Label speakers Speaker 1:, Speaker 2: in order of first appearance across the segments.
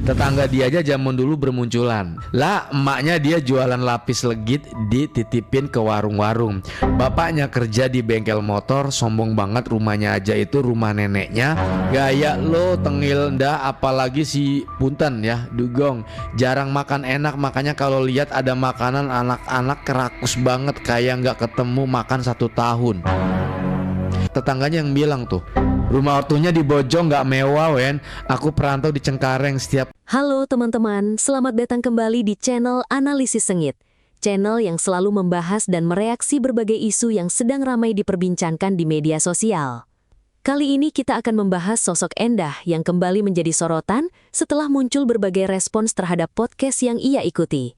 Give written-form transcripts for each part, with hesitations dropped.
Speaker 1: Tetangga dia aja zaman dulu bermunculan. Lah emaknya dia jualan lapis legit dititipin ke warung-warung. Bapaknya kerja di bengkel motor, sombong banget rumahnya aja itu rumah neneknya. Gaya lo tengil ndah, apalagi si punten ya, dugong. Jarang makan enak, makanya kalau lihat ada makanan anak-anak kerakus banget kayak nggak ketemu makan 1 tahun. Tetangganya yang bilang tuh, rumah ortunya di Bojong nggak mewah wen. Aku perantau di Cengkareng setiap.
Speaker 2: Halo teman-teman, selamat datang kembali di channel Analisis Sengit. Channel yang selalu membahas dan mereaksi berbagai isu yang sedang ramai diperbincangkan di media sosial. Kali ini kita akan membahas sosok Endah yang kembali menjadi sorotan setelah muncul berbagai respons terhadap podcast yang ia ikuti.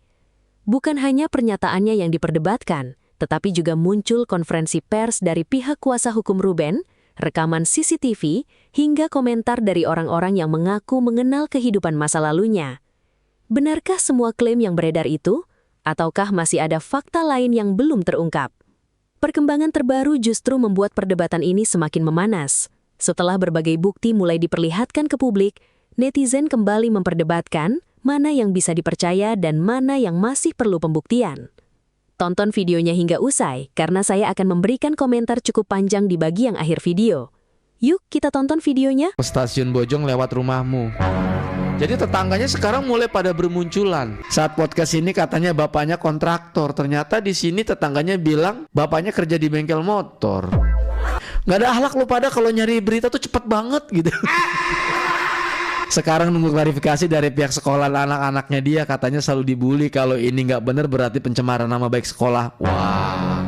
Speaker 2: Bukan hanya pernyataannya yang diperdebatkan, tetapi juga muncul konferensi pers dari pihak kuasa hukum Ruben, rekaman CCTV, hingga komentar dari orang-orang yang mengaku mengenal kehidupan masa lalunya. Benarkah semua klaim yang beredar itu? Ataukah masih ada fakta lain yang belum terungkap? Perkembangan terbaru justru membuat perdebatan ini semakin memanas. Setelah berbagai bukti mulai diperlihatkan ke publik, netizen kembali memperdebatkan mana yang bisa dipercaya dan mana yang masih perlu pembuktian. Tonton videonya hingga usai, karena saya akan memberikan komentar cukup panjang di bagian akhir video. Yuk, kita tonton videonya.
Speaker 1: Stasiun Bojong lewat rumahmu. Jadi tetangganya sekarang mulai pada bermunculan. Saat podcast ini katanya bapaknya kontraktor. Ternyata di sini tetangganya bilang bapaknya kerja di bengkel motor. Nggak ada akhlak lu pada kalau nyari berita tuh cepet banget gitu. Sekarang nunggu klarifikasi dari pihak sekolah anak-anaknya dia. Katanya selalu dibully, kalau ini nggak bener berarti pencemaran nama baik sekolah. Wah,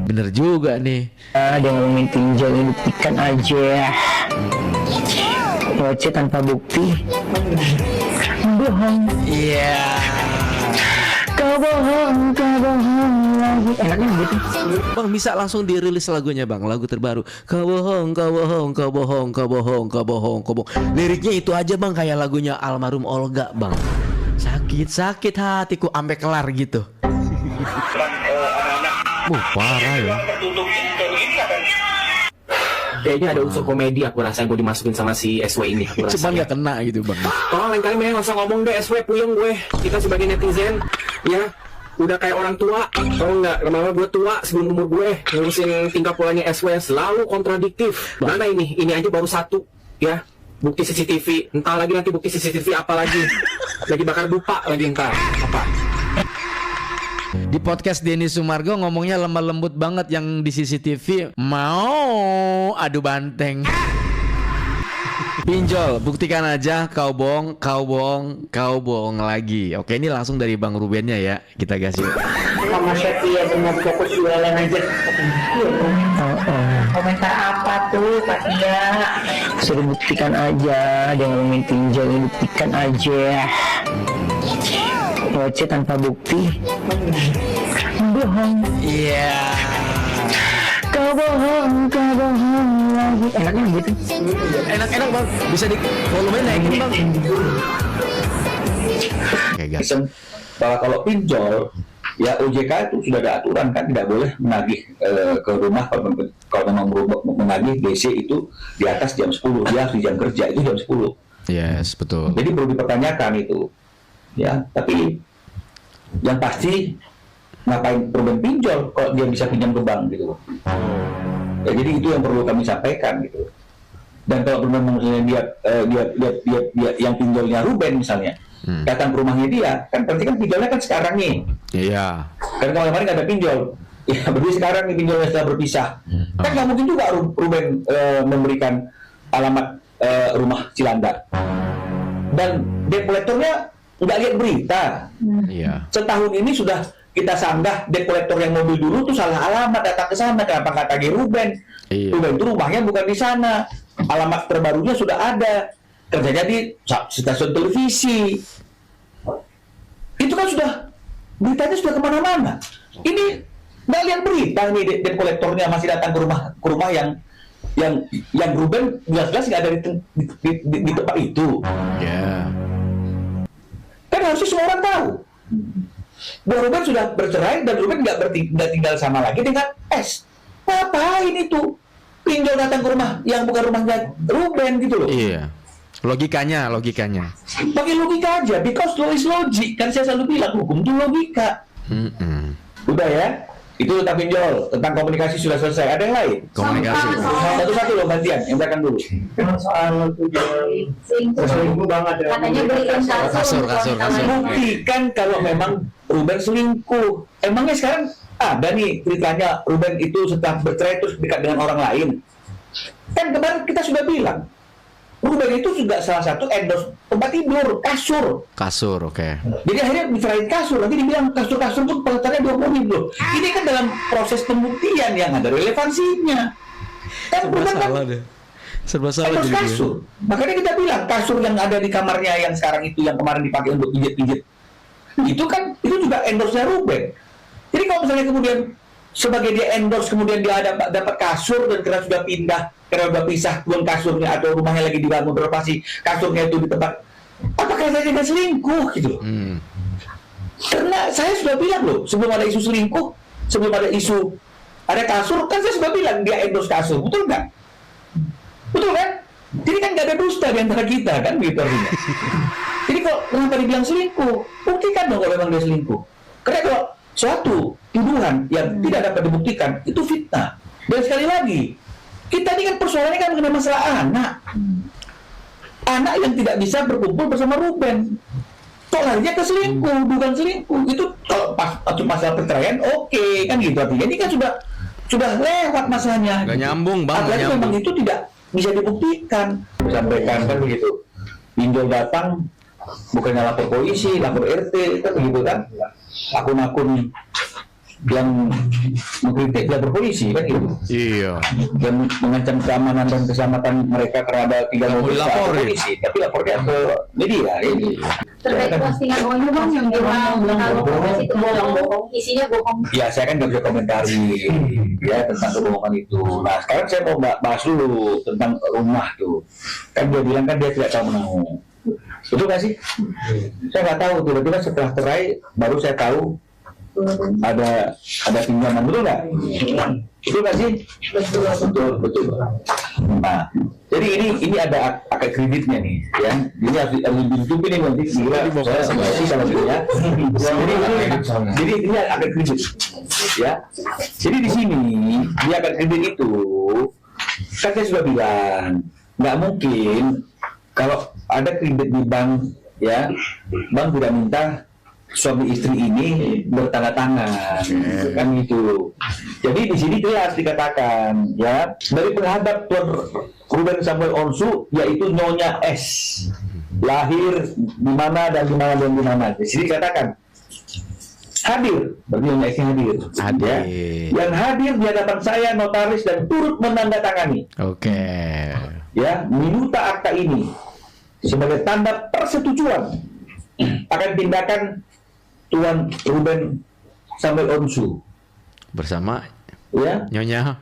Speaker 1: bener juga nih.
Speaker 3: Dia ngomongin pinjol, buktikan aja. Ngoceh tanpa bukti. Bohong.
Speaker 1: Iya.
Speaker 3: Kau bohong lagi. Enaknya gitu.
Speaker 1: Bang bisa langsung dirilis lagunya bang, lagu terbaru. Kau bohong, kau bohong, kau bohong, kau bohong, kau bohong, kau bohong. Liriknya itu aja bang, kayak lagunya almarhum Olga bang. Sakit hatiku ampe kelar gitu. Parah ya.
Speaker 4: Kayaknya ada unsur komedi aku rasa yang gue dimasukin sama si SW ini.
Speaker 1: Cuman gak kena gitu bang.
Speaker 4: Tolong lain kali mending langsung ngomong deh, SW puyeng gue. Kita sebagai netizen ya udah kayak orang tua. Tau nggak, lama-lama gue tua sebelum umur gue. Ngurusin tingkah polanya SW selalu kontradiktif. Mana ini aja baru satu ya, bukti CCTV. Entah lagi nanti bukti CCTV apa lagi. Lagi bakar dupa lagi entar apa.
Speaker 1: Di podcast Denny Sumargo ngomongnya lemah lembut banget, yang di CCTV mau adu banteng. Pinjol, buktikan aja kau bohong, kau bohong, kau bohong lagi. Oke, ini langsung dari Bang Rubennya ya, kita gas yuk.
Speaker 3: Mama Setia cuma fokus jualan aja. Komentar apa tuh Pak Tia? Suruh buktikan aja. Dia ngomongin pinjol, buktikan aja. Ngoceh tanpa bukti. Bohong.
Speaker 1: Iya.
Speaker 3: Kau bohong lagi. Enaknya gitu.
Speaker 1: Enak bang, bisa di volumenya naikin bang. Oke gas.
Speaker 5: Bahwa kalau pinjol ya OJK itu sudah ada aturan kan, tidak boleh menagih ke rumah kalau memang menagih DC itu di atas jam 10, dia harus di jam kerja itu jam 10.
Speaker 1: Yes, betul.
Speaker 5: Jadi perlu dipertanyakan itu. Ya, tapi yang pasti ngapain Ruben pinjol kalau dia bisa pinjam ke bank gitu. Ya, jadi itu yang perlu kami sampaikan gitu. Dan kalau memang misalnya dia yang pinjolnya Ruben misalnya, datang ke rumahnya dia, kan berarti kan pinjolnya kan sekarang nih.
Speaker 1: Iya.
Speaker 5: Karena kalau kemarin nggak ada pinjol, ya berarti sekarang nih pinjolnya sudah berpisah. Kan nggak mungkin juga Ruben memberikan alamat rumah Cilandak. Dan debt collector-nya nggak lihat berita.
Speaker 1: Iya.
Speaker 5: Setahun ini sudah kita sanggah debt collector yang mobil dulu tuh salah alamat, datang ke sana. Kenapa nggak tagih Ruben?
Speaker 1: Iya.
Speaker 5: Ruben itu rumahnya bukan di sana. Alamat terbarunya sudah ada. Kerjanya di stasiun televisi. Itu kan sudah beritanya sudah kemana-mana. Ini nggak lihat berita nih debt collectornya masih datang ke rumah yang Ruben jelas-jelas nggak ada di tempat itu.
Speaker 1: Ya.
Speaker 5: Kan harusnya semua orang tahu bahwa Ruben sudah bercerai dan Ruben nggak tinggal sama lagi dengan S. Ngapain itu pinjol datang ke rumah yang bukan rumahnya Ruben gitu loh?
Speaker 1: Iya. Logikanya.
Speaker 5: Pakai logika aja, because law is logic. Kan saya selalu bilang hukum itu logika. Udah ya. Itu tentang pinjol, tentang komunikasi sudah selesai. Ada yang lain?
Speaker 1: Komunikasi.
Speaker 5: Satu-satu loh gantian, yang belakang dulu.
Speaker 3: Soal selingkuh banget ya.
Speaker 6: Katanya beliin
Speaker 1: Kasur.
Speaker 5: Buktikan kalau memang Ruben selingkuh. Emangnya sekarang ada nih ceritanya Ruben itu setelah bercerai terus dekat dengan orang lain. Kan kemarin kita sudah bilang, Ruben itu juga salah satu endorse tempat tidur, kasur.
Speaker 1: Oke.
Speaker 5: Jadi akhirnya dicerain kasur, nanti dibilang kasur-kasur pun pengeluarannya 20 loh. Ini kan dalam proses pembuktian yang ada relevansinya. Kan Ruben kan
Speaker 1: Serba salah
Speaker 5: endorse
Speaker 1: jadi
Speaker 5: kasur. Makanya kita bilang kasur yang ada di kamarnya yang sekarang itu yang kemarin dipakai untuk pijit-pijit, itu kan itu juga endorse-nya Ruben. Jadi kalau misalnya kemudian sebagai dia endorse kemudian dia dapat kasur dan karena sudah pindah, karena sudah pisah tuan kasurnya atau rumahnya lagi dibangun renovasi, kasurnya itu di tempat, apakah saya tidak selingkuh gitu? Karena saya sudah bilang loh, sebelum ada isu selingkuh, sebelum ada isu ada kasur, kan saya sudah bilang dia endorse kasur, betul nggak? Betul kan? Jadi kan nggak ada dusta di antara kita kan gitu artinya. Jadi kalau kenapa dibilang selingkuh, buktikan dong kalau memang dia selingkuh. Karena kalau suatu tuduhan yang tidak dapat dibuktikan itu fitnah. Dan sekali lagi, kita ini kan persoalannya kan mengenai masalah anak yang tidak bisa berkumpul bersama Ruben. Kok larinya ke selingkuh, bukan selingkuh. Itu kalau pas masalah perceraian, oke, kan gitu artinya. Ini kan sudah lewat masanya.
Speaker 1: Gak nyambung bang.
Speaker 5: Apalagi memang itu tidak bisa dibuktikan. Sampaikan kan begitu. Pinjol datang bukannya lapor polisi, lapor RT, kan begitu kan? Akun-akun yang mengkritik lapor polisi kan gitu.
Speaker 1: Iya.
Speaker 5: Dan mengancam keamanan dan keselamatan mereka karena ada 3 mobil polisi, tapi lapornya ke media ini.
Speaker 6: Terkait postingan ONU bang yang bilang kalau Polres itu bohong, isinya bohong.
Speaker 5: Ya saya kan nggak bisa komentari ya tentang kebohongan itu. Nah sekarang saya mau bahas dulu tentang rumah tuh. Kan dia bilang kan dia tidak tahu menanggung. Betul nggak sih? Saya nggak tahu. Tiba-tiba setelah cerai baru saya tahu ada pinjaman, betul nggak? Betul nggak sih? Betul. Nah, jadi ini ada akad kreditnya nih, ya. Ini harus ditutupin nih nanti. Saya sih sama dia. Jadi ini akad kredit, ya. Jadi di sini di akad kredit itu kan saya sudah bilang nggak mungkin kalau ada kredit di bank, ya, bank tidak minta suami istri ini bertanda tangan, kan gitu. Jadi di sini jelas dikatakan, ya, dari penghadap Tuan Ruben Samuel Onsu, yaitu Nyonya S, lahir di mana dan di mana dan di mana. Di sini dikatakan hadir, berarti Nyonya S hadir. Ya. Yang hadir di hadapan saya notaris dan turut menandatangani.
Speaker 1: Oke.
Speaker 5: Ya, minuta akta ini sebagai tanda persetujuan akan tindakan Tuan Ruben Samuel Onsu
Speaker 1: Bersama
Speaker 5: ya,
Speaker 1: Nyonya.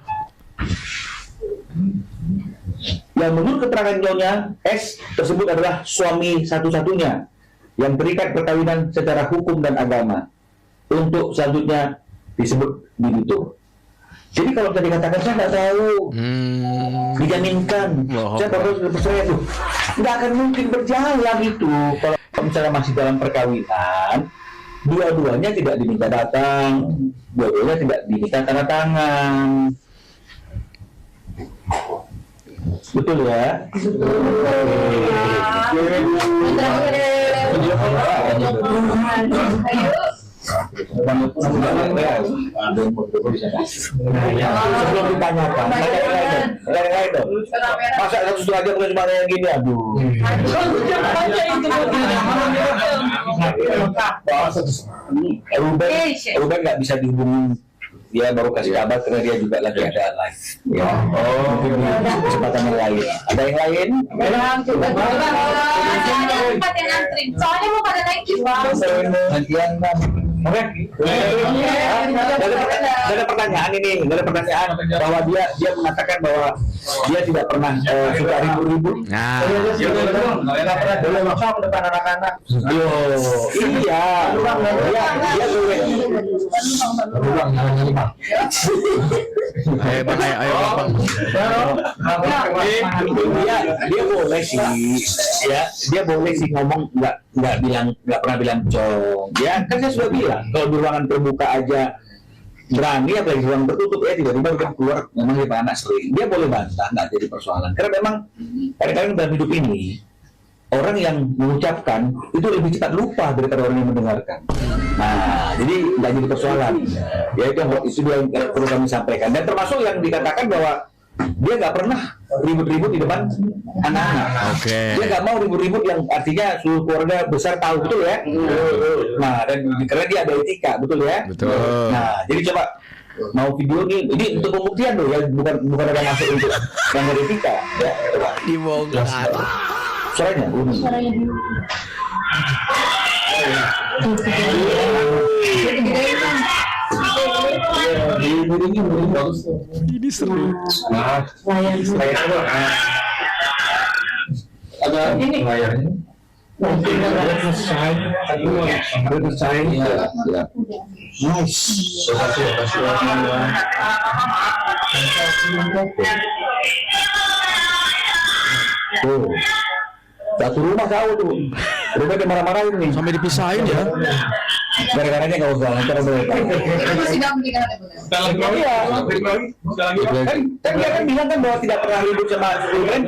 Speaker 5: yang menurut keterangan Nyonya S tersebut adalah suami satu-satunya yang terikat perkawinan secara hukum dan agama. Untuk selanjutnya disebut debitur. Jadi kalau tadi katakan saya nggak tahu, dijaminkan, saya baru bercerai tuh, nggak akan mungkin berjalan itu. Kalau misalnya masih dalam perkawinan, dua-duanya tidak diminta datang, dua-duanya tidak diminta tanda tangan. Betul ya? Sebelum ditanyakan, lain-lain dong. Masa satu aja bukan cuma yang gini, aduh. Ruben nggak bisa dihubungi, dia baru kasih kabar karena dia juga lagi ada live. Ya. Mungkin di kesempatan yang lain. Ada yang lain?
Speaker 6: Soalnya mau pada naik
Speaker 5: Nantian Oke. Gak ada pertanyaan ini, gak ada pertanyaan bahwa dia mengatakan bahwa dia tidak pernah suka ribut-ribut.
Speaker 1: Nah,
Speaker 5: Dia boleh maksa depan anak-anak. Iya. Dia boleh.
Speaker 1: ayo bang, ayo bang.
Speaker 5: Dia boleh sih, ya dia boleh sih ngomong nggak pernah bilang cong. Ya kan saya sudah bilang kalau di ruangan terbuka aja berani, apalagi di ruangan tertutup ya tiba-tiba kan keluar memang dia anak sering. Dia boleh bantah, nggak jadi persoalan. Karena memang kadang-kadang dalam hidup ini orang yang mengucapkan itu lebih cepat lupa daripada orang yang mendengarkan. Nah, jadi nggak jadi persoalan. Ya itu yang perlu kami sampaikan. Dan termasuk yang dikatakan bahwa dia nggak pernah ribut-ribut di depan anak-anak.
Speaker 1: Oke.
Speaker 5: Dia nggak mau ribut-ribut yang artinya seluruh keluarga besar tahu, betul ya? Nah, dan karena dia ada etika, betul ya?
Speaker 1: Betul.
Speaker 5: Nah, jadi coba mau video ini untuk pembuktian loh ya, bukan ada masuk untuk yang ada etika ya. Coba.
Speaker 1: Dibongkar.
Speaker 5: Suaranya bunyi.
Speaker 1: Ini seru.
Speaker 5: Ada ini layarnya. Nice. Tuh. Satu rumah kau tuh. Rumah dia marah-marahin nih.
Speaker 1: Sampai dipisahin ya.
Speaker 5: Gara-garanya nggak usah lancar mereka. Kan dia kan bilang kan bahwa tidak pernah ribut sama children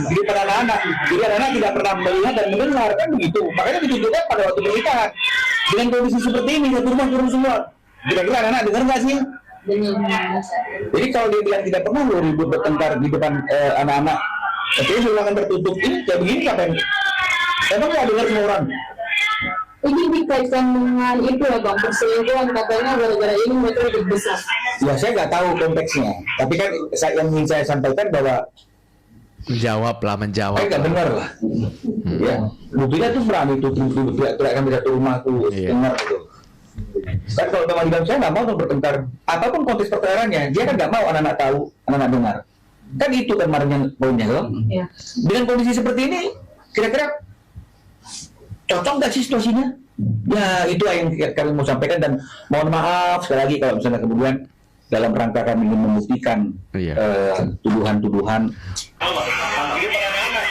Speaker 5: di depan anak-anak. Jadi anak-anak tidak pernah melihat dan mendengar kan begitu. Makanya ditunjukkan pada waktu pernikahan. Dengan kondisi seperti ini satu rumah turun semua. Kira-kira anak-anak dengar nggak sih? Jadi kalau dia bilang tidak pernah lo ribut bertengkar di depan anak-anak, tapi ruangan tertutup ini kayak begini kapan? Emang nggak dengar semua orang?
Speaker 6: Ini dikaitkan dengan itu ya bang, perselingkuhan katanya gara-gara ini mereka lebih besar.
Speaker 5: Ya saya nggak tahu konteksnya, tapi kan yang ingin saya sampaikan bahwa
Speaker 1: Menjawab
Speaker 5: saya nggak dengar lah. Ya, buktinya tuh berani tuh teriakan di satu rumah tuh dengar tuh. Kan kalau teman bilang saya nggak mau tuh bertengkar, apapun konteks perkaraannya, dia kan nggak mau anak-anak tahu, anak-anak dengar. Kan itu kan marahnya poinnya loh.
Speaker 6: Iya.
Speaker 5: Dengan kondisi seperti ini, kira-kira cocok nggak sih situasinya? Ya itu yang kami mau sampaikan dan mohon maaf sekali lagi kalau misalnya kemudian dalam rangka kami ingin membuktikan tuduhan-tuduhan. Jadi anak-anak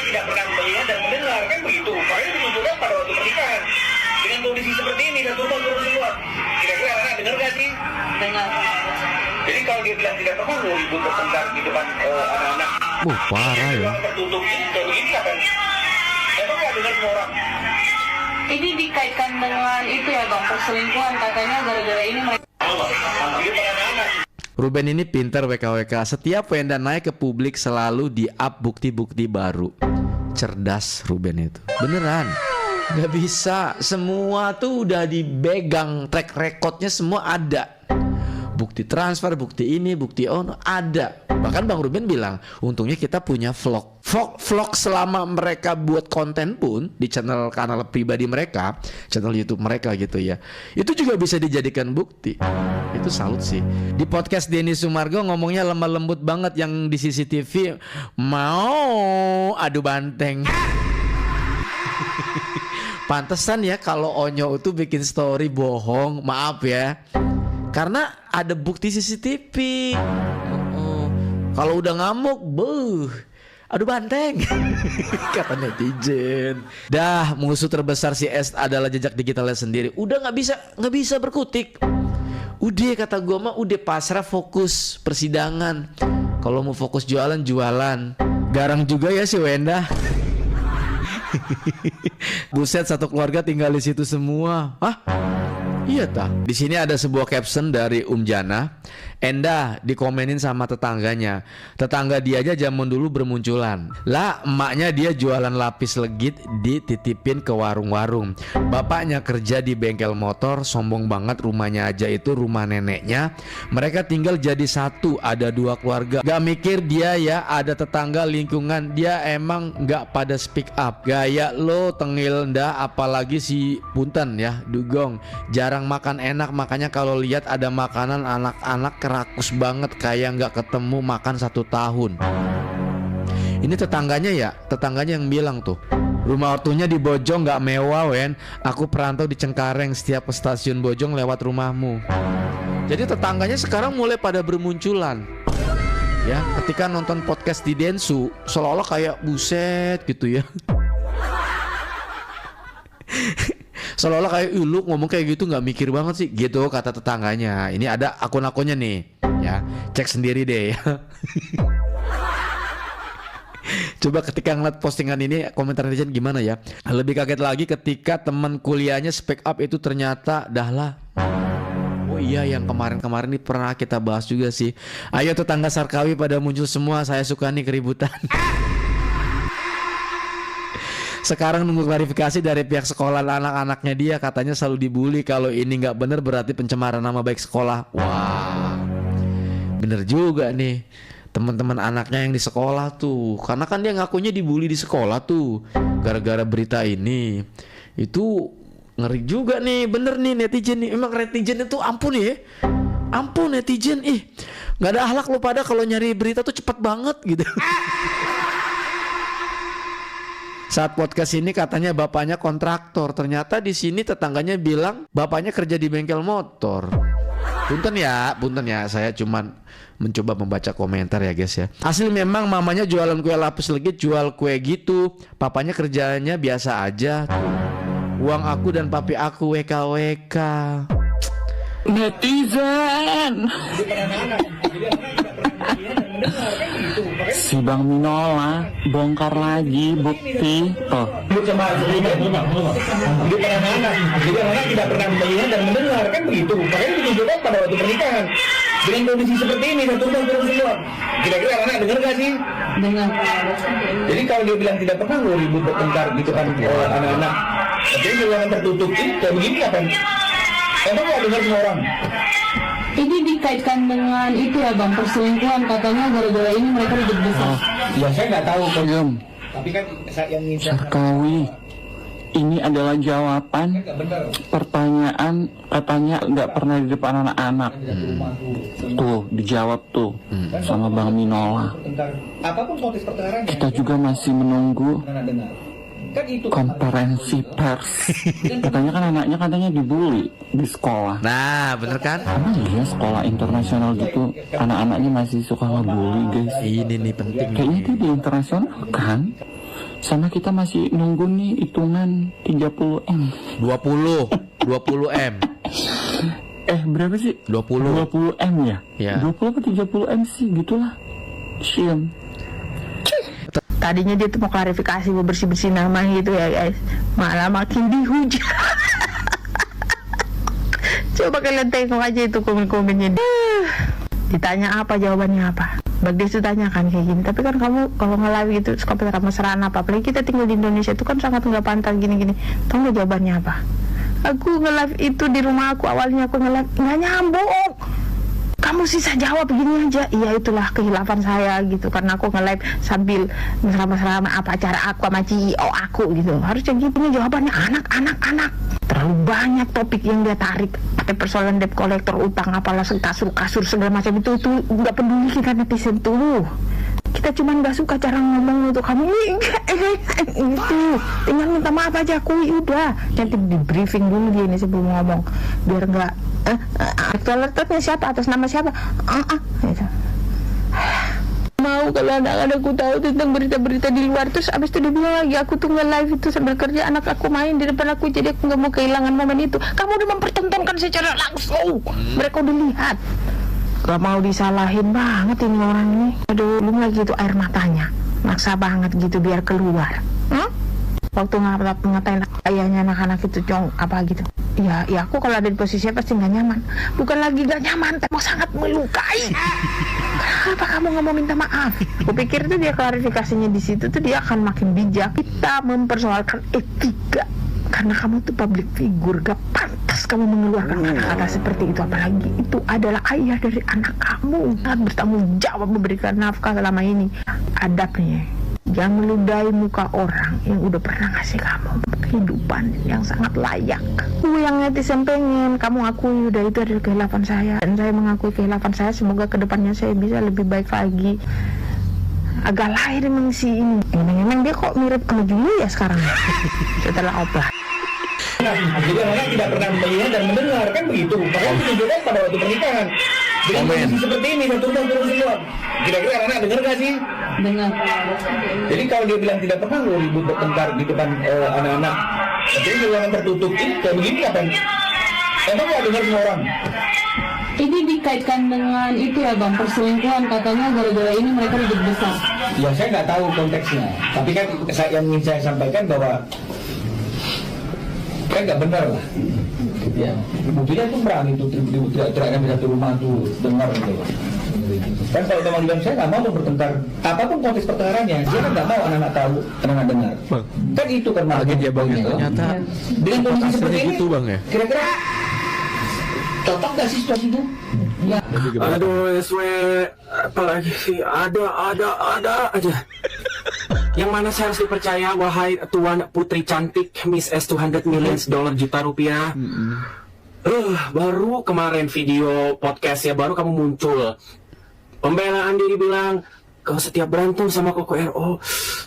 Speaker 5: tidak pernah melihat dan mendengar kan begitu. Makanya ditunjukkan pada waktu pernikahan. Dengan kondisi seperti ini dan turun semua. Kira-kira anak dengar nggak sih?
Speaker 6: Dengar.
Speaker 5: Jadi kalau dia bilang tidak pernah lo ribut bertengkar di depan anak-anak.
Speaker 1: parah ya.
Speaker 5: Tertutup ini kayak begini kapan? Emang nggak dengar semua orang?
Speaker 6: Ini dikaitkan dengan itu ya bang, perselingkuhan katanya gara-gara ini mereka.
Speaker 1: Ruben ini pintar WKWK. Setiap Wenda naik ke publik selalu di-up bukti-bukti baru. Cerdas Ruben itu. Beneran. Gak bisa. Semua tuh udah dipegang. Track recordnya semua ada. Bukti transfer, bukti ini, bukti ono ada. Bahkan Bang Ruben bilang, untungnya kita punya vlog. Vlog selama mereka buat konten pun di kanal pribadi mereka, channel YouTube mereka gitu ya. Itu juga bisa dijadikan bukti. Itu salut sih. Di podcast Denny Sumargo ngomongnya lemah lembut banget, yang di CCTV mau adu banteng. Pantesan ya kalau Onyo itu bikin story bohong, maaf ya. Karena ada bukti CCTV. Kalau udah ngamuk, aduh banteng. Kata netizen. Dah, musuh terbesar si S adalah jejak digitalnya sendiri. Udah nggak bisa berkutik. Udah kata gua mah udah pasrah, fokus persidangan. Kalau mau fokus jualan. Garang juga ya si Wenda. Buset, satu keluarga tinggal di situ semua. Hah? Iya tah. Di sini ada sebuah caption dari Jana. Endah dikomenin sama tetangganya. Tetangga dia aja zaman dulu bermunculan. Lah emaknya dia jualan lapis legit dititipin ke warung-warung. Bapaknya kerja di bengkel motor, sombong banget rumahnya aja itu rumah neneknya. Mereka tinggal jadi satu, ada 2 keluarga. Gak mikir dia ya ada tetangga lingkungan. Dia emang gak pada speak up. Gaya lo tengil ndah, apalagi si Punten ya, dugong. Jarang makan enak, makanya kalau lihat ada makanan anak-anak kerakus banget kayak nggak ketemu makan 1 tahun. Ini tetangganya yang bilang tuh, rumah ortunya di Bojong nggak mewah Wen. Aku perantau di Cengkareng, setiap ke stasiun Bojong lewat rumahmu. Jadi tetangganya sekarang mulai pada bermunculan. Ya, ketika nonton podcast di Densu, seolah-olah kayak buset gitu ya. Seolah-olah kayak lu ngomong kayak gitu nggak mikir banget sih gitu kata tetangganya. Ini ada akun-akunnya nih ya, cek sendiri deh ya. Coba ketika ngeliat postingan ini komentar netizen gimana ya. Lebih kaget lagi ketika teman kuliahnya speak up itu ternyata Dahlah. Oh iya, yang kemarin-kemarin ini pernah kita bahas juga sih. Ayo tetangga Sarkawi pada muncul semua, saya suka nih keributan. Sekarang nunggu klarifikasi dari pihak sekolah anak-anaknya dia, katanya selalu dibully. Kalau ini nggak bener berarti pencemaran nama baik sekolah. Wah, bener juga nih teman-teman anaknya yang di sekolah tuh, karena kan dia ngakunya dibully di sekolah tuh gara-gara berita ini. Itu ngeri juga nih, bener nih netizen nih. Emang netizen itu ampun ya, ampun netizen, nggak ada akhlak lo pada kalau nyari berita tuh cepet banget gitu. Saat podcast ini katanya bapaknya kontraktor, ternyata di sini tetangganya bilang bapaknya kerja di bengkel motor. Punten ya, saya cuman mencoba membaca komentar ya guys ya. Hasil memang mamanya jualan kue lapis legit, jual kue gitu. Papanya kerjanya biasa aja. Uang aku dan papi aku WKWK.
Speaker 7: Netizen. Si Bang Minola bongkar lagi bukti tuh.
Speaker 5: Hidup anak-anak, jadi anak tidak pernah melihat dan mendengar, kan begitu. Makanya ditunjukkan pada waktu pernikahan dengan kondisi seperti ini, dan turun semua. Kira-kira anak dengar gak sih?
Speaker 6: Dengan
Speaker 5: Jadi kalau dia bilang tidak pernah lo ribut bertengkar gitu kan anak-anak, jadi ruangan tertutup ini kayak begini apa? Emang gak dengar semua orang?
Speaker 6: ini dikaitkan dengan itu ya Bang, perselingkuhan katanya gara-gara ini mereka ribut besar.
Speaker 5: Ya saya nggak tahu.
Speaker 7: Diam.
Speaker 5: Tapi kan yang ingin saya
Speaker 7: Sarkawi, ini adalah jawaban pertanyaan katanya nggak pernah di depan anak-anak. Tuh dijawab tuh sama Bang Minola.
Speaker 5: tentang apapun konteks pertengahannya.
Speaker 7: Kita juga masih menunggu
Speaker 5: Dengar. Kan itu
Speaker 7: konferensi pers. Katanya kan anaknya dibully di sekolah.
Speaker 1: Nah bener kan?
Speaker 7: Emang iya sekolah internasional gitu anak-anaknya masih suka ngebully guys.
Speaker 1: Ini nih penting
Speaker 7: Kayaknya
Speaker 1: nih.
Speaker 7: dia di internasional kan. Sama kita masih nunggu nih hitungan 30M.
Speaker 1: 20 M.
Speaker 7: Berapa sih?
Speaker 1: 20.
Speaker 7: 20M ya?
Speaker 1: Ya.
Speaker 7: 20 apa 30M sih gitulah. Siam.
Speaker 8: Tadinya dia tuh mau klarifikasi, mau bersih-bersih nama gitu ya guys, malah makin dihujat. Coba kalian tengok aja itu komen-komennya. Ditanya apa, jawabannya apa. Bagdes itu tanyakan kayak gini, tapi kan kamu kalau nge-live gitu suka mesraan apa, apalagi kita tinggal di Indonesia itu kan sangat nggak pantas gini-gini. Tahu nggak jawabannya apa? Aku nge-live itu di rumah aku, awalnya aku nge-live nggak nyambung. Kamu sisa jawab begini aja. Iya, itulah kehilafan saya gitu, karena aku nge-live sambil mesra-mesra apa acara aku sama CEO aku gitu. Harusnya gitu. Ini jawabannya anak. Terlalu banyak topik yang dia tarik, pakai persoalan debt collector, utang apalah, kasur segala macam itu nggak peduli kan netizen tuh. Kita cuma nggak suka cara ngomong untuk kamu itu. Tinggal minta maaf aja aku, udah. Nanti di briefing dulu dia ini sebelum ngomong, biar nggak aktualitasnya siapa, atas nama siapa, gitu. Mau kalau anak-anakku tahu tentang berita-berita di luar, terus abis itu dia bilang lagi aku tuh nge-live itu sambil kerja, anak aku main di depan aku, jadi aku nggak mau kehilangan momen itu. Kamu udah mempertontonkan secara langsung, mereka udah lihat. Gak mau disalahin banget ini orang ini. Aduh, belum lagi itu air matanya, maksa banget gitu biar keluar. waktu ngatain ayahnya anak-anak itu Cong apa gitu. Ya aku kalau ada di posisinya pasti nggak nyaman. Bukan lagi nggak nyaman, tapi sangat melukai. Kenapa kamu nggak mau minta maaf? Kupikir tuh dia klarifikasinya di situ tuh dia akan makin bijak. Kita mempersoalkan etika. Karena kamu tuh public figure, gak pantas kamu mengeluarkan kata-kata seperti itu. Apalagi itu adalah ayah dari anak kamu, sangat bertanggung jawab memberikan nafkah selama ini. Adabnya, jangan meludahi muka orang yang udah pernah ngasih kamu kehidupan yang sangat layak. Yang netizen pengen kamu akui udah itu adalah kehilapan saya, dan saya mengakui kehilapan saya. Semoga kedepannya saya bisa lebih baik lagi. Agak lain emang si ini. Emang dia kok mirip sama Juli ya sekarang setelah oplah.
Speaker 5: Jadi anak tidak pernah melihat dan mendengar, kan begitu. Makanya ditunjukkan pada waktu pernikahan. Dengan kondisi seperti ini, satu rumah turun semua. Kira-kira anak dengar gak sih?
Speaker 6: Dengar.
Speaker 5: Jadi kalau dia bilang tidak pernah lo ribut bertengkar di depan anak-anak, tapi di ruangan tertutup ini kayak begini apa? Emang gak dengar semua orang?
Speaker 6: Ini dikaitkan dengan itu ya Bang, perselingkuhan katanya gara-gara ini mereka ribut besar.
Speaker 5: Ya saya nggak tahu konteksnya, tapi kan yang ingin saya sampaikan bahwa kan nggak benar lah. Ya, buktinya itu berani itu teriakan di satu rumah tuh dengar gitu. Kan kalau teman bilang saya nggak mau bertengkar, apapun konteks pertengkarannya, dia kan nggak mau anak-anak tahu, anak-anak dengar.
Speaker 1: Bang.
Speaker 5: Kan itu kan
Speaker 1: Kaget ya bang, ternyata
Speaker 5: dengan kondisi seperti ini,
Speaker 1: gitu bang ya.
Speaker 5: kira-kira cocok nggak sih situasi itu? Ya.
Speaker 4: Aduh, SW, apalagi sih ada aja. Yang mana saya harus dipercaya, wahai Tuan Putri cantik, Miss S 200 million juta rupiah. Baru kemarin video podcast ya, baru kamu muncul. Pembelaan diri bilang, kau setiap berantem sama Koko RO,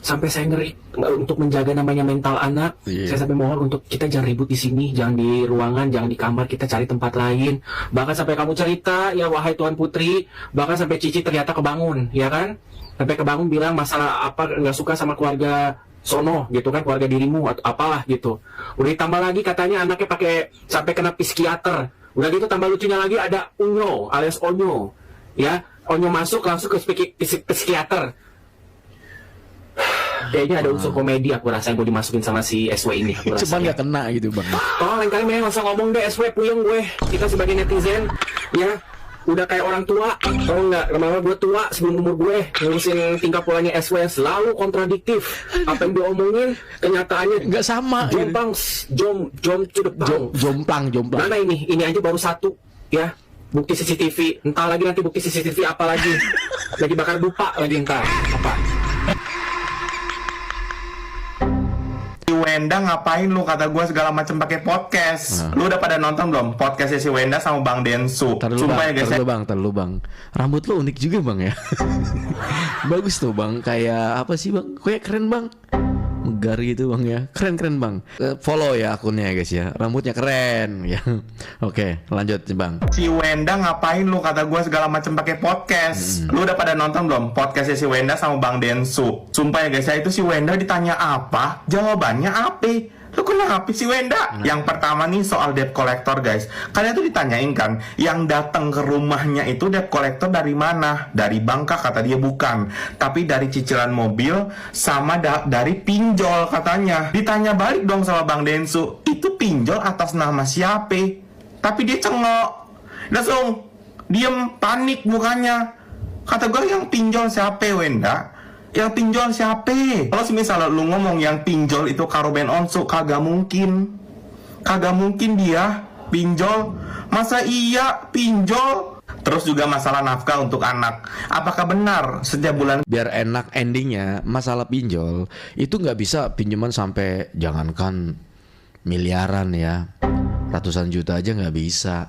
Speaker 4: sampai saya ngeri untuk menjaga namanya mental anak. Saya sampai mohon untuk kita jangan ribut di sini, jangan di ruangan, jangan di kamar, kita cari tempat lain. Bahkan sampai kamu cerita, ya wahai Tuan Putri, bahkan sampai Cici ternyata kebangun, ya kan? Sampai kebangun bilang masalah apa nggak suka sama keluarga sono gitu kan, keluarga dirimu atau apalah gitu. Udah ditambah lagi katanya anaknya pakai sampai kena psikiater. Udah gitu tambah lucunya lagi ada Unyo alias Onyo, ya. Onyo masuk langsung ke psikiater. Kayaknya ada unsur komedi aku rasa yang gue dimasukin sama si SW ini.
Speaker 1: Cuman nggak kena gitu bang.
Speaker 4: Oh lain kali main langsung ngomong deh SW, puyeng gue. Kita sebagai netizen ya udah kayak orang tua. Kalau nggak lama-lama gue tua sebelum umur gue, ngurusin tingkah polanya SW selalu kontradiktif. Apa yang dia omongin kenyataannya
Speaker 1: Nggak sama.
Speaker 4: jomplang, jom to the pang.
Speaker 1: Jomplang.
Speaker 4: Mana ini aja baru satu ya. Bukti CCTV, entah lagi nanti bukti CCTV apa lagi. Lagi bakar dupa lagi entar. Apa?
Speaker 9: Si Wenda ngapain lu kata gue segala macam pakai podcast. Lu udah pada nonton belum podcastnya si Wenda sama Bang Densu? Sumpah ya guys.
Speaker 1: Terlalu bang. Rambut lu unik juga bang ya. Bagus tuh bang. Kayak apa sih bang? Kayak keren bang. Megar gitu bang ya. Keren bang. Follow ya akunnya ya guys ya. Rambutnya keren ya. Oke lanjut bang.
Speaker 9: Si Wenda ngapain lu kata gue segala macam pakai podcast. Lu udah pada nonton belum podcastnya si Wenda sama Bang Densu? Sumpah ya guys ya, itu si Wenda ditanya apa, jawabannya apa? Lu kenapa si Wenda? Yang pertama nih soal debt collector guys. Kalian tuh ditanyain kan, yang datang ke rumahnya itu debt collector dari mana? Dari bank kah? Kata dia bukan, tapi dari cicilan mobil sama dari pinjol katanya. Ditanya balik dong sama Bang Densu, itu pinjol atas nama siapa? Tapi dia cengok, langsung diem, panik mukanya. Kata gue, yang pinjol siapa Wenda? Yang pinjol siapa? Kalau misalnya lu ngomong yang pinjol itu Karuben Onsu, kagak mungkin dia pinjol. Masa iya pinjol? Terus juga masalah nafkah untuk anak. Apakah benar setiap bulan?
Speaker 1: Biar enak endingnya, masalah pinjol itu nggak bisa pinjaman sampai jangankan miliaran ya, ratusan juta aja nggak bisa,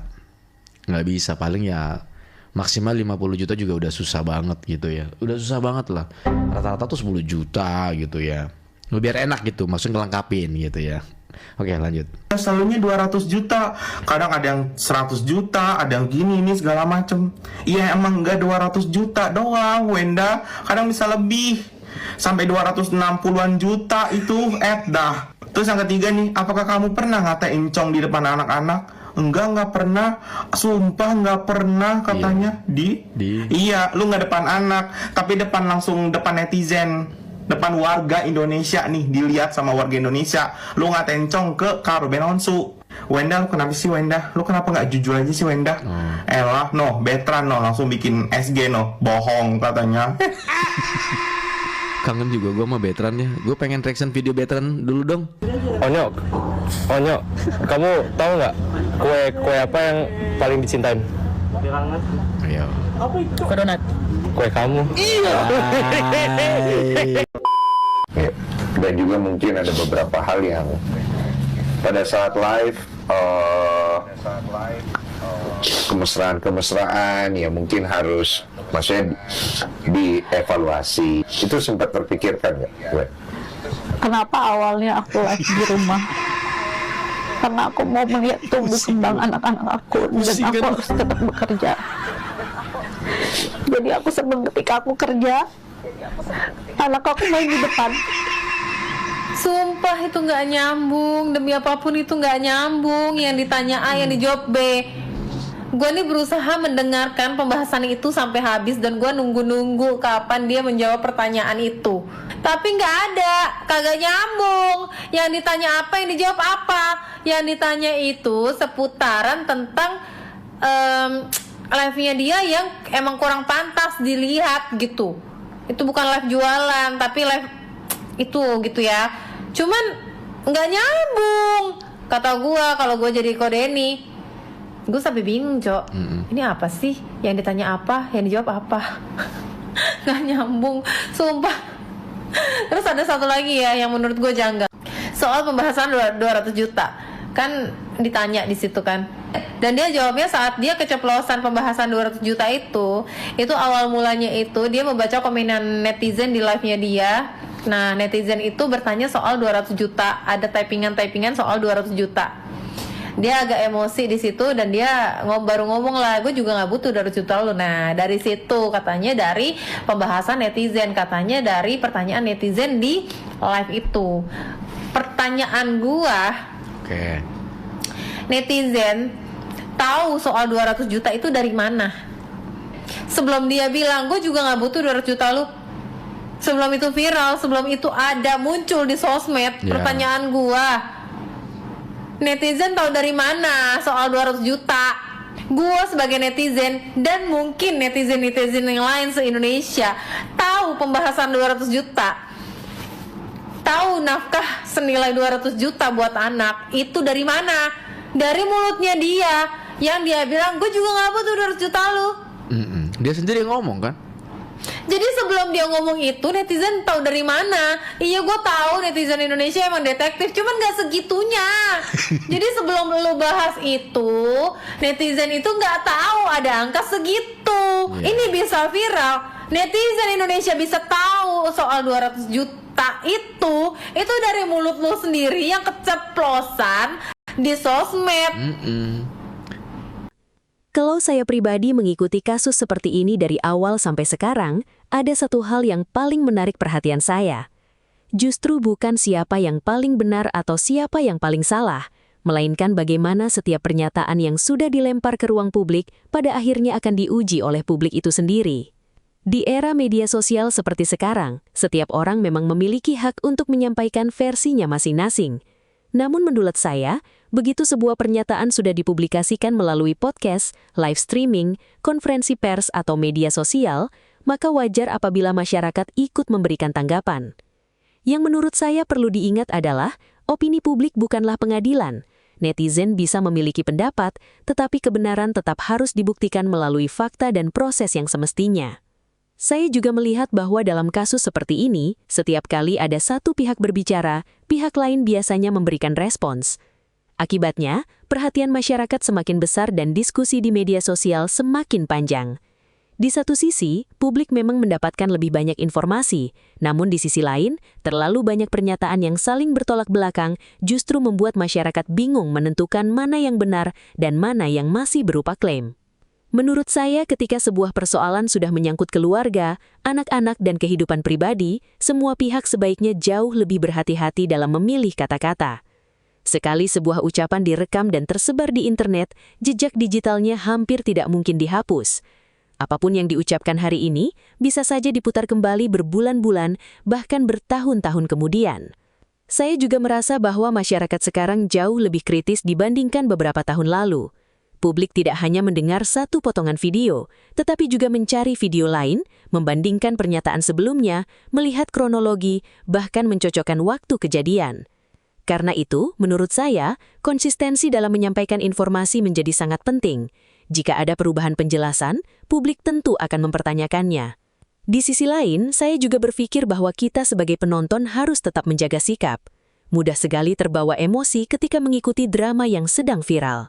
Speaker 1: paling ya maksimal 50 juta juga udah susah banget gitu ya. Udah susah banget lah. Rata-rata tuh 10 juta gitu ya. Biar enak gitu, maksudnya ngelengkapin gitu ya. Oke lanjut.
Speaker 9: Selalunya 200 juta, kadang ada yang 100 juta, ada yang gini ini segala macem. Iya emang enggak 200 juta doang Wenda, kadang bisa lebih. Sampai 260-an juta itu dah. Terus yang ketiga nih, apakah kamu pernah ngatain Cong di depan anak-anak? Enggak pernah. Sumpah nggak pernah katanya. Iya, lu nggak depan anak, tapi depan netizen. depan warga Indonesia nih, dilihat sama warga Indonesia. Lu ngatain Congke karo benonsu. Wenda, lu kenapa sih Wenda? Lu kenapa nggak jujur aja sih Wenda? Elah, no, Betran no, langsung bikin SG no, bohong katanya.
Speaker 1: Kangen juga gue sama Betran ya. Gue pengen reaction video Betran dulu dong.
Speaker 10: Onyok, kamu tahu nggak kue apa yang paling dicintain?
Speaker 1: Ayo.
Speaker 10: Kue donat. Kue kamu. Iya.
Speaker 11: Dan juga mungkin ada beberapa hal yang pada saat live kemesraan ya mungkin harus maksudnya dievaluasi. Itu sempat terpikirkan nggak?
Speaker 8: Kenapa awalnya aku live di rumah? Karena aku mau melihat tumbuh kembang anak-anak aku dan aku harus tetap bekerja. Jadi aku senang ketika aku kerja, anak aku main di depan.
Speaker 12: Sumpah itu nggak nyambung, demi apapun itu nggak nyambung. Yang ditanya A, yang dijawab B. Gue nih berusaha mendengarkan pembahasan itu sampai habis dan gue nunggu-nunggu kapan dia menjawab pertanyaan itu. Tapi nggak ada, kagak nyambung. Yang ditanya apa, yang dijawab apa. Yang ditanya itu seputaran tentang live-nya dia yang emang kurang pantas dilihat gitu. Itu bukan live jualan, tapi live itu gitu ya. Cuman nggak nyambung. Kata gue, kalau gue jadi Kodeni, gue sampai bingung, Cok. Ini apa sih? Yang ditanya apa, yang dijawab apa? Nggak nyambung, sumpah. Terus ada satu lagi ya yang menurut gue janggal. Soal pembahasan 200 juta. Kan ditanya di situ kan. Dan dia jawabnya saat dia keceplosan pembahasan 200 juta itu awal mulanya itu dia membaca komenan netizen di live-nya dia. Nah, netizen itu bertanya soal 200 juta, ada typingan soal 200 juta. Dia agak emosi di situ dan dia baru ngomong lah, gue juga nggak butuh 200 juta lo. Nah, dari situ katanya dari pembahasan netizen, katanya dari pertanyaan netizen di live itu. Pertanyaan gua, netizen tahu soal 200 juta itu dari mana? Sebelum dia bilang, gue juga nggak butuh 200 juta lu. Sebelum itu viral, sebelum itu ada muncul di sosmed, pertanyaan gua, netizen tahu dari mana soal 200 juta? Gua sebagai netizen dan mungkin netizen-netizen yang lain se-Indonesia tahu pembahasan 200 juta. Tahu nafkah senilai 200 juta buat anak itu dari mana? Dari mulutnya dia yang dia bilang, gue juga gak butuh 200 juta lu.
Speaker 1: Dia sendiri yang ngomong kan?
Speaker 12: Jadi sebelum dia ngomong itu, netizen tahu dari mana? Iya, gue tahu netizen Indonesia emang detektif, cuman gak segitunya. Jadi sebelum lu bahas itu, netizen itu gak tahu ada angka segitu. Ini bisa viral, netizen Indonesia bisa tahu soal 200 juta itu dari mulut lu sendiri yang keceplosan di sosmed.
Speaker 2: Kalau saya pribadi mengikuti kasus seperti ini dari awal sampai sekarang, ada satu hal yang paling menarik perhatian saya. Justru bukan siapa yang paling benar atau siapa yang paling salah, melainkan bagaimana setiap pernyataan yang sudah dilempar ke ruang publik pada akhirnya akan diuji oleh publik itu sendiri. Di era media sosial seperti sekarang, setiap orang memang memiliki hak untuk menyampaikan versinya masing-masing. Namun menurut saya, begitu sebuah pernyataan sudah dipublikasikan melalui podcast, live streaming, konferensi pers atau media sosial, maka wajar apabila masyarakat ikut memberikan tanggapan. Yang menurut saya perlu diingat adalah, opini publik bukanlah pengadilan. Netizen bisa memiliki pendapat, tetapi kebenaran tetap harus dibuktikan melalui fakta dan proses yang semestinya. Saya juga melihat bahwa dalam kasus seperti ini, setiap kali ada satu pihak berbicara, pihak lain biasanya memberikan respons. Akibatnya, perhatian masyarakat semakin besar dan diskusi di media sosial semakin panjang. Di satu sisi, publik memang mendapatkan lebih banyak informasi, namun di sisi lain, terlalu banyak pernyataan yang saling bertolak belakang justru membuat masyarakat bingung menentukan mana yang benar dan mana yang masih berupa klaim. Menurut saya, ketika sebuah persoalan sudah menyangkut keluarga, anak-anak, dan kehidupan pribadi, semua pihak sebaiknya jauh lebih berhati-hati dalam memilih kata-kata. Sekali sebuah ucapan direkam dan tersebar di internet, jejak digitalnya hampir tidak mungkin dihapus. Apapun yang diucapkan hari ini bisa saja diputar kembali berbulan-bulan, bahkan bertahun-tahun kemudian. Saya juga merasa bahwa masyarakat sekarang jauh lebih kritis dibandingkan beberapa tahun lalu. Publik tidak hanya mendengar satu potongan video, tetapi juga mencari video lain, membandingkan pernyataan sebelumnya, melihat kronologi, bahkan mencocokkan waktu kejadian. Karena itu, menurut saya, konsistensi dalam menyampaikan informasi menjadi sangat penting. Jika ada perubahan penjelasan, publik tentu akan mempertanyakannya. Di sisi lain, saya juga berpikir bahwa kita sebagai penonton harus tetap menjaga sikap. Mudah sekali terbawa emosi ketika mengikuti drama yang sedang viral.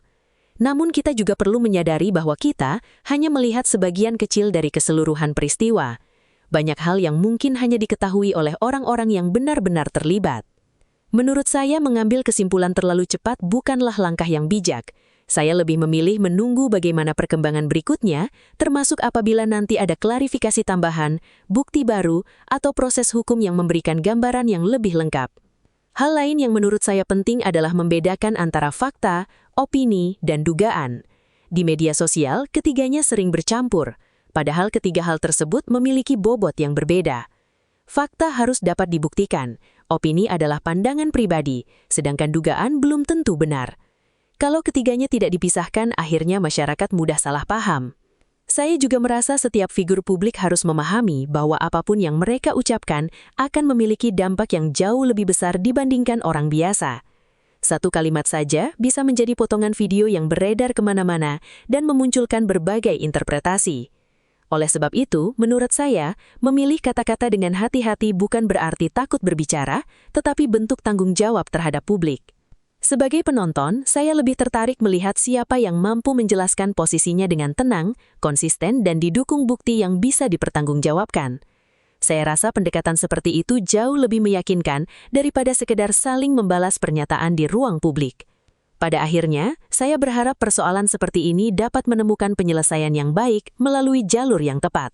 Speaker 2: Namun kita juga perlu menyadari bahwa kita hanya melihat sebagian kecil dari keseluruhan peristiwa. Banyak hal yang mungkin hanya diketahui oleh orang-orang yang benar-benar terlibat. Menurut saya, mengambil kesimpulan terlalu cepat bukanlah langkah yang bijak. Saya lebih memilih menunggu bagaimana perkembangan berikutnya, termasuk apabila nanti ada klarifikasi tambahan, bukti baru, atau proses hukum yang memberikan gambaran yang lebih lengkap. Hal lain yang menurut saya penting adalah membedakan antara fakta, opini, dan dugaan. Di media sosial, ketiganya sering bercampur, padahal ketiga hal tersebut memiliki bobot yang berbeda. Fakta harus dapat dibuktikan, opini adalah pandangan pribadi, sedangkan dugaan belum tentu benar. Kalau ketiganya tidak dipisahkan, akhirnya masyarakat mudah salah paham. Saya juga merasa setiap figur publik harus memahami bahwa apapun yang mereka ucapkan akan memiliki dampak yang jauh lebih besar dibandingkan orang biasa. Satu kalimat saja bisa menjadi potongan video yang beredar kemana-mana dan memunculkan berbagai interpretasi. Oleh sebab itu, menurut saya, memilih kata-kata dengan hati-hati bukan berarti takut berbicara, tetapi bentuk tanggung jawab terhadap publik. Sebagai penonton, saya lebih tertarik melihat siapa yang mampu menjelaskan posisinya dengan tenang, konsisten, dan didukung bukti yang bisa dipertanggungjawabkan. Saya rasa pendekatan seperti itu jauh lebih meyakinkan daripada sekedar saling membalas pernyataan di ruang publik. Pada akhirnya, saya berharap persoalan seperti ini dapat menemukan penyelesaian yang baik melalui jalur yang tepat.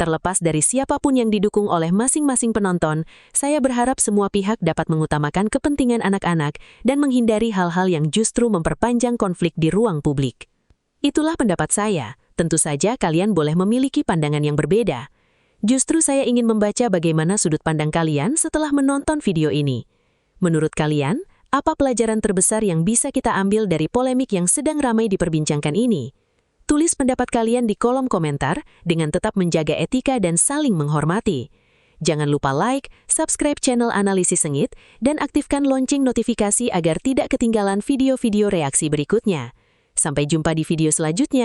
Speaker 2: Terlepas dari siapapun yang didukung oleh masing-masing penonton, saya berharap semua pihak dapat mengutamakan kepentingan anak-anak dan menghindari hal-hal yang justru memperpanjang konflik di ruang publik. Itulah pendapat saya. Tentu saja kalian boleh memiliki pandangan yang berbeda. Justru saya ingin membaca bagaimana sudut pandang kalian setelah menonton video ini. Menurut kalian, apa pelajaran terbesar yang bisa kita ambil dari polemik yang sedang ramai diperbincangkan ini? Tulis pendapat kalian di kolom komentar dengan tetap menjaga etika dan saling menghormati. Jangan lupa like, subscribe channel Analisis Sengit, dan aktifkan lonceng notifikasi agar tidak ketinggalan video-video reaksi berikutnya. Sampai jumpa di video selanjutnya.